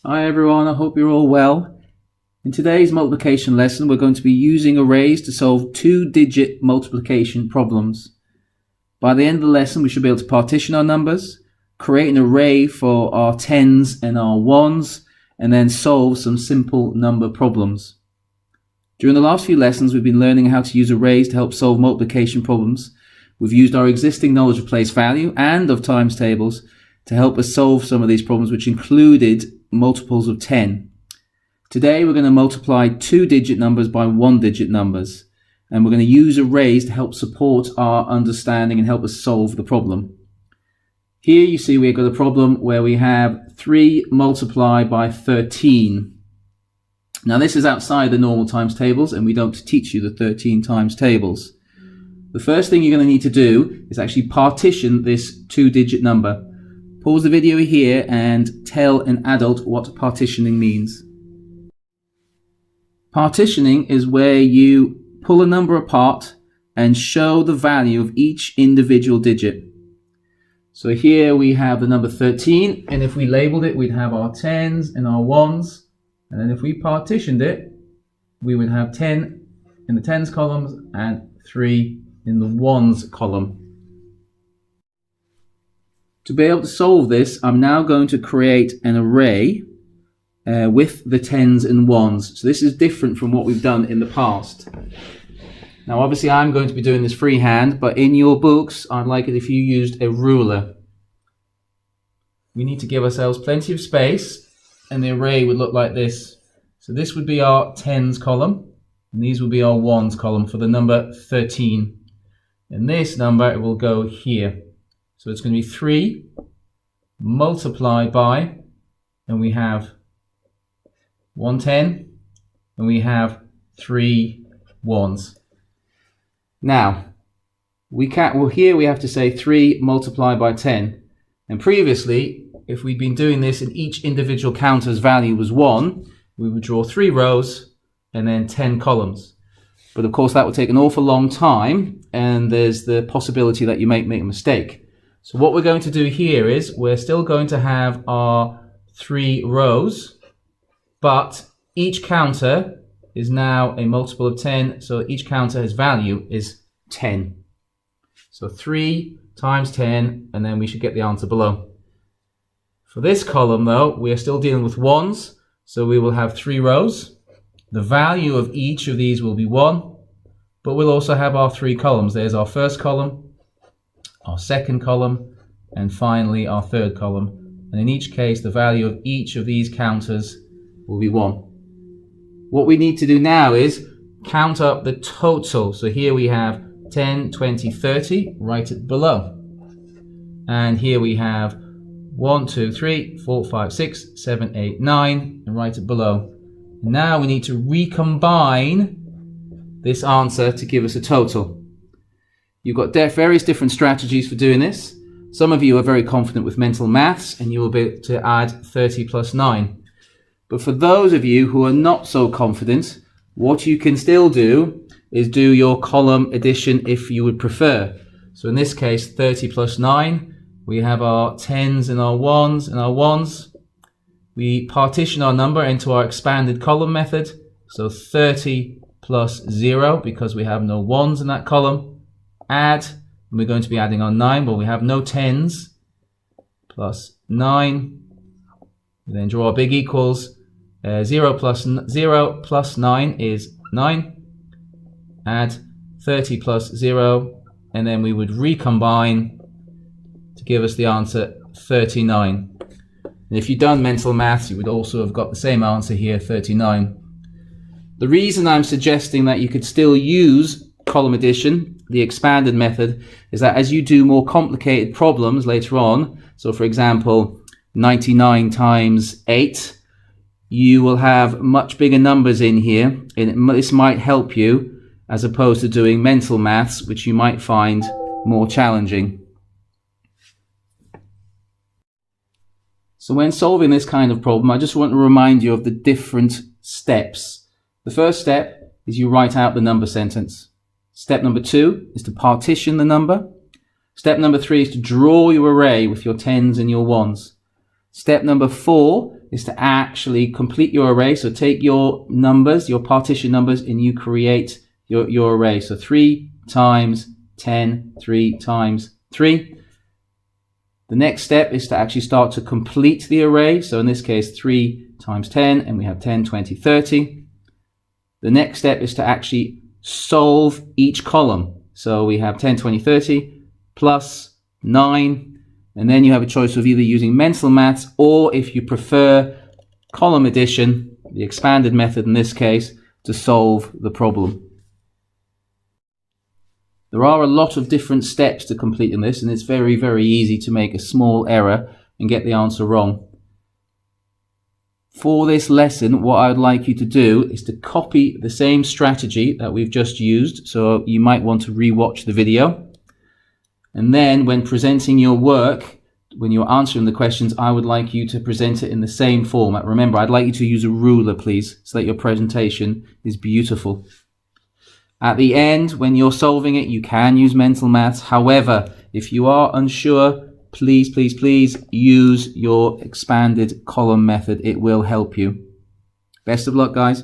Hi everyone, I hope you're all well. In today's multiplication lesson, we're going to be using arrays to solve two-digit multiplication problems. By the end of the lesson, we should be able to partition our numbers, create an array for our tens and our ones, and then solve some simple number problems. During the last few lessons, we've been learning how to use arrays to help solve multiplication problems. We've used our existing knowledge of place value and of times tables to help us solve some of these problems, which included multiples of 10. Today we're going to multiply two-digit numbers by one-digit numbers, and we're going to use arrays to help support our understanding and help us solve the problem. Here you see we've got a problem where we have 3 multiplied by 13. Now this is outside the normal times tables, and we don't teach you the 13 times tables. The first thing you're going to need to do is actually partition this two-digit number. Pause the video here and tell an adult what partitioning means. Partitioning is where you pull a number apart and show the value of each individual digit. So here we have the number 13, and if we labeled it, we'd have our tens and our ones. And then if we partitioned it, we would have 10 in the tens columns and 3 in the ones column. To be able to solve this, I'm now going to create an array with the tens and ones. So this is different from what we've done in the past. Now obviously I'm going to be doing this freehand, but in your books I'd like it if you used a ruler. We need to give ourselves plenty of space, and the array would look like this. So this would be our tens column, and these will be our ones column for the number 13. And this number, it will go here. So it's going to be 3 multiplied by, and we have 110, and we have 3 ones. Now, here we have to say 3 multiplied by 10. And previously, if we'd been doing this and each individual counter's value was 1, we would draw 3 rows and then 10 columns. But of course that would take an awful long time, and there's the possibility that you might make a mistake. So what we're going to do here is we're still going to have our 3 rows, but each counter is now a multiple of 10, so each counter's value is 10. So 3 times 10, and then we should get the answer below. For this column though, we are still dealing with ones, so we will have 3 rows. The value of each of these will be 1, but we'll also have our 3 columns. There's our first column, our second column, and finally our third column. And in each case, the value of each of these counters will be 1. What we need to do now is count up the total. So here we have 10, 20, 30, write it below. And here we have 1, 2, 3, 4, 5, 6, 7, 8, 9, and write it below. Now we need to recombine this answer to give us a total. You've got various different strategies for doing this. Some of you are very confident with mental maths, and you will be able to add 30 plus 9. But for those of you who are not so confident, what you can still do is do your column addition if you would prefer. So in this case, 30 plus 9, we have our tens and our ones. We partition our number into our expanded column method. So 30 plus 0, because we have no ones in that column. Add, and we're going to be adding our 9, but we have no tens, plus 9. We then draw our big equals. 0 plus 9 is 9. Add 30 plus 0, and then we would recombine to give us the answer 39. And if you've done mental maths, you would also have got the same answer here, 39. The reason I'm suggesting that you could still use column addition, the expanded method, is that as you do more complicated problems later on, so for example 99 times 8, you will have much bigger numbers in here, and this might help you as opposed to doing mental maths, which you might find more challenging. So when solving this kind of problem, I just want to remind you of the different steps. The first step is you write out the number sentence. Step number 2 is to partition the number. Step number 3 is to draw your array with your tens and your ones. Step number 4 is to actually complete your array. So take your numbers, your partition numbers, and you create your array. So 3 times 10, 3 times 3. The next step is to actually start to complete the array. So in this case, 3 times 10, and we have 10, 20, 30. The next step is to actually solve each column. So we have 10, 20, 30 plus 9. And then you have a choice of either using mental maths, or if you prefer, column addition, the expanded method in this case, to solve the problem. There are a lot of different steps to completing this, and it's very, very easy to make a small error and get the answer wrong. For this lesson, what I would like you to do is to copy the same strategy that we've just used. So you might want to re-watch the video. And then when presenting your work, when you're answering the questions, I would like you to present it in the same format. Remember, I'd like you to use a ruler, please, so that your presentation is beautiful. At the end, when you're solving it, you can use mental maths. However, if you are unsure, please, please, please use your expanded column method. It will help you. Best of luck, guys.